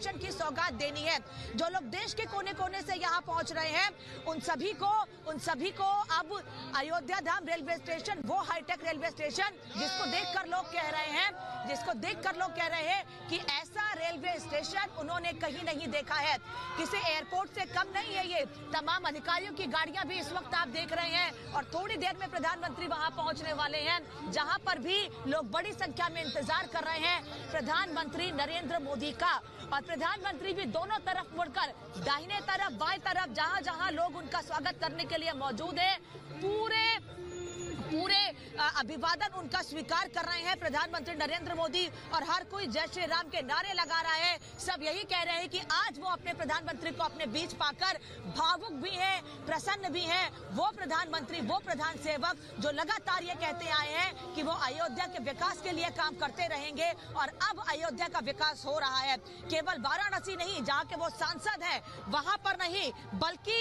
Station की सौगात देनी है। जो लोग देश के कोने कोने से यहाँ पहुंच रहे हैं उन सभी को अब अयोध्या धाम रेलवे स्टेशन, वो हाईटेक रेलवे स्टेशन जिसको देखकर लोग कह रहे हैं कि ऐसा रेलवे स्टेशन उन्होंने कहीं नहीं देखा है। किसी एयरपोर्ट से कम नहीं है ये। तमाम अधिकारियों की गाड़ियां भी इस वक्त आप देख रहे हैं और थोड़ी देर में प्रधानमंत्री वहां पहुंचने वाले हैं, जहां पर भी लोग बड़ी संख्या में इंतजार कर रहे हैं प्रधानमंत्री नरेंद्र मोदी का। और प्रधानमंत्री भी दोनों तरफ मुड़कर, दाहिने तरफ बाएं तरफ, जहां जहां लोग उनका स्वागत करने के लिए मौजूद है, पूरे अभिवादन उनका स्वीकार कर रहे हैं प्रधानमंत्री नरेंद्र मोदी। और हर कोई जय श्री राम के नारे लगा रहा है। सब यही कह रहे हैं कि आज वो अपने प्रधानमंत्री को अपने बीच पाकर भावुक भी हैं, प्रसन्न भी हैं। वो प्रधानमंत्री, वो प्रधान सेवक जो लगातार ये कहते आए हैं कि वो अयोध्या के विकास के लिए काम करते रहेंगे। और अब अयोध्या का विकास हो रहा है। केवल वाराणसी नहीं, जहाँ के वो सांसद हैं वहां पर नहीं, बल्कि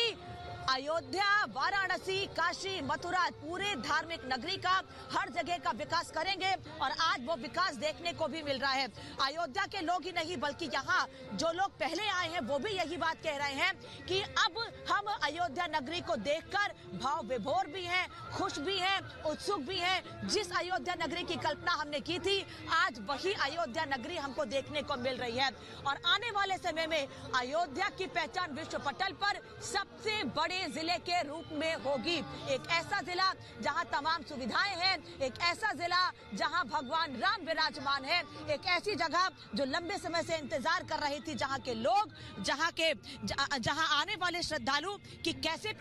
अयोध्या, वाराणसी, काशी, मथुरा, पूरे धार्मिक नगरी का हर जगह का विकास करेंगे। और आज वो विकास देखने को भी मिल रहा है। अयोध्या के लोग ही नहीं बल्कि यहाँ जो लोग पहले आए हैं वो भी यही बात कह रहे हैं कि अब हम अयोध्या नगरी को देखकर भाव विभोर भी हैं, खुश भी हैं, उत्सुक भी हैं। जिस अयोध्या नगरी की कल्पना हमने की थी, आज वही अयोध्या नगरी हमको देखने को मिल रही है। और आने वाले समय में अयोध्या की पहचान विश्व पटल पर सबसे बड़े जिले के रूप में होगी। एक ऐसा जिला जहां तमाम सुविधाएं हैं, एक ऐसा जिला जहां भगवान राम विराजमान है, एक ऐसी जगह जो लंबे समय से इंतजार कर रही थी, जहां के लोग, जहां आने वाले श्रद्धालु कि कैसे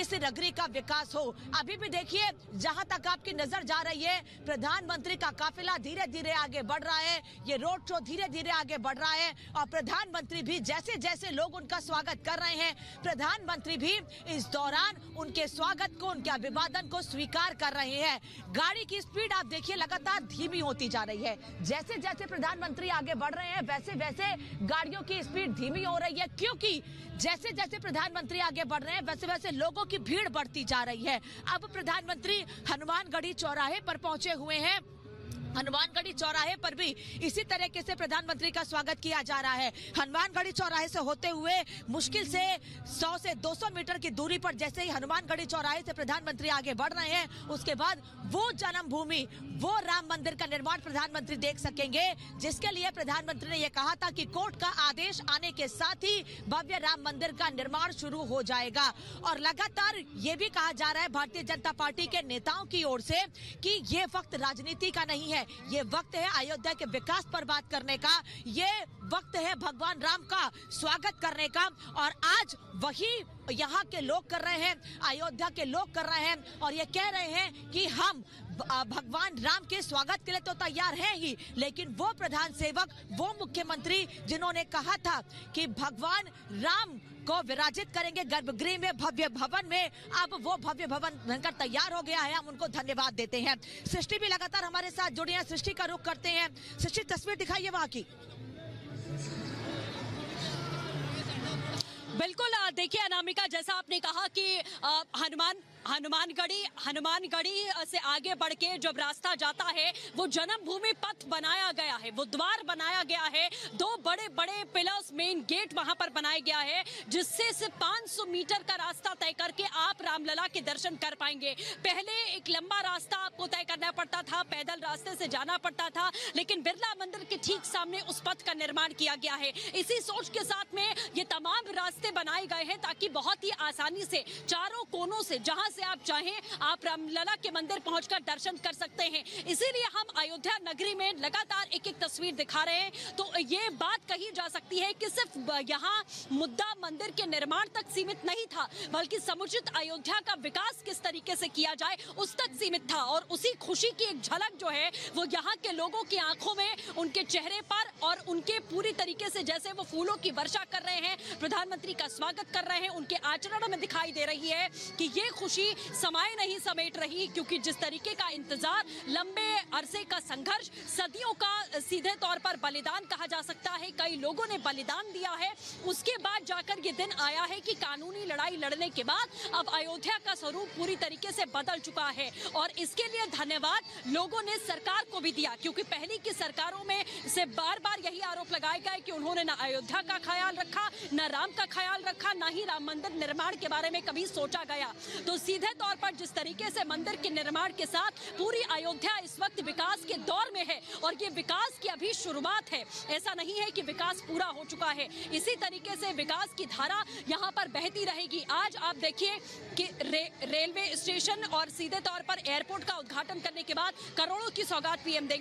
इस नगरी का विकास हो। अभी भी देखिए, जहां तक आपकी नजर जा रही है, प्रधानमंत्री का काफिला धीरे धीरे आगे बढ़ रहा है। ये रोड शो धीरे धीरे आगे बढ़ रहा है और प्रधानमंत्री भी जैसे जैसे लोग उनका स्वागत कर रहे हैं, प्रधानमंत्री भी इस दौरान उनके स्वागत को, उनके अभिवादन को स्वीकार कर रहे हैं। गाड़ी की स्पीड आप देखिए लगातार धीमी होती जा रही है। जैसे जैसे प्रधानमंत्री आगे बढ़ रहे हैं वैसे वैसे गाड़ियों की स्पीड धीमी हो रही है, क्योंकि जैसे जैसे प्रधानमंत्री आगे बढ़ रहे हैं वैसे वैसे लोगों की भीड़ बढ़ती जा रही है। अब प्रधानमंत्री हनुमानगढ़ी चौराहे पर पहुंचे हुए हैं। हनुमानगढ़ी चौराहे पर भी इसी तरीके से प्रधानमंत्री का स्वागत किया जा रहा है। हनुमानगढ़ी चौराहे से होते हुए मुश्किल से 100 से 200 मीटर की दूरी पर जैसे ही हनुमानगढ़ी चौराहे से प्रधानमंत्री आगे बढ़ रहे हैं, उसके बाद वो जन्मभूमि, वो राम मंदिर का निर्माण प्रधानमंत्री देख सकेंगे, जिसके लिए प्रधानमंत्री ने यह कहा था कि कोर्ट का आदेश आने के साथ ही भव्य राम मंदिर का निर्माण शुरू हो जाएगा। और लगातार ये भी कहा जा रहा है भारतीय जनता पार्टी के नेताओं की ओर से कि ये वक्त राजनीति का नहीं है, ये वक्त है अयोध्या के विकास पर बात करने का, ये वक्त है भगवान राम का स्वागत करने का। और आज वही यहाँ के लोग कर रहे हैं, अयोध्या के लोग कर रहे हैं और ये कह रहे हैं कि हम भगवान राम के स्वागत के लिए तो तैयार हैं ही, लेकिन वो प्रधान सेवक, वो मुख्यमंत्री जिन्होंने कहा था कि भगवान राम को विराजित करेंगे गर्भगृह में, भव्य भवन में, अब वो भव्य भवन बनकर तैयार हो गया है। हम उनको धन्यवाद देते हैं। सृष्टि भी लगातार हमारे साथ जुड़ी है, सृष्टि का रुख करते हैं। सृष्टि, तस्वीर दिखाइए वहां की। बिल्कुल, देखिए अनामिका, जैसा आपने कहा कि हनुमानगढ़ी से आगे बढ़ के जब रास्ता जाता है वो जन्मभूमि पथ बनाया गया है, वो द्वार बनाया गया है, 2 बड़े बड़े पिलर्स, मेन गेट वहां पर बनाया गया है, जिससे सिर्फ 500 मीटर का रास्ता तय करके आप रामलला के दर्शन कर पाएंगे। पहले एक लंबा रास्ता आपको तय करना पड़ता था, पैदल रास्ते से जाना पड़ता था, लेकिन बिरला मंदिर के ठीक सामने उस पथ का निर्माण किया गया है। इसी सोच के साथ में ये तमाम रास्ते बनाए गए हैं ताकि बहुत ही आसानी से चारों कोनों से, जहां से आप चाहें, आप रामलला के मंदिर पहुंचकर दर्शन कर सकते हैं। इसीलिए हम अयोध्या नगरी में लगातार एक एक तस्वीर दिखा रहे हैं। तो ये बात कही जा सकती है कि सिर्फ यहाँ मुद्दा मंदिर के निर्माण तक सीमित नहीं था, बल्कि समुचित अयोध्या का विकास किस तरीके से किया जाए उस तक सीमित था। और उसी खुशी की एक झलक जो है वो यहाँ के लोगों की आंखों में, उनके चेहरे पर और उनके पूरी तरीके से जैसे वो फूलों की वर्षा कर रहे हैं प्रधानमंत्री प्रधानमंत्री का स्वागत कर रहे हैं, उनके आचरण में दिखाई दे रही है कि ये खुशी समय नहीं समेट रही, क्योंकि जिस तरीके का इंतजार, लंबे अरसे का संघर्ष, सदियों का सीधे तौर पर बलिदान कहा जा सकता है, कई लोगों ने बलिदान दिया है, उसके बाद जाकर ये दिन आया है कि कानूनी लड़ाई लड़ने के बाद अब अयोध्या का स्वरूप पूरी तरीके से बदल चुका है। और इसके लिए धन्यवाद लोगों ने सरकार को भी दिया, क्योंकि पहले की सरकारों में से बार बार यही आरोप लगाए गए कि उन्होंने न अयोध्या का ख्याल रखा, न राम का ख्याल रखा, न ही राम मंदिर निर्माण के बारे में कभी सोचा गया। तो सीधे तौर पर जिस तरीके से मंदिर के निर्माण के साथ पूरी अयोध्या इस वक्त विकास के दौर में है, और ये विकास की अभी शुरुआत है, ऐसा नहीं है कि विकास पूरा हो चुका है। इसी तरीके से विकास की धारा यहाँ पर बहती रहेगी। आज आप देखिए कि रेलवे स्टेशन और सीधे तौर पर एयरपोर्ट का उद्घाटन करने के बाद करोड़ों की सौगात पीएम देंगे।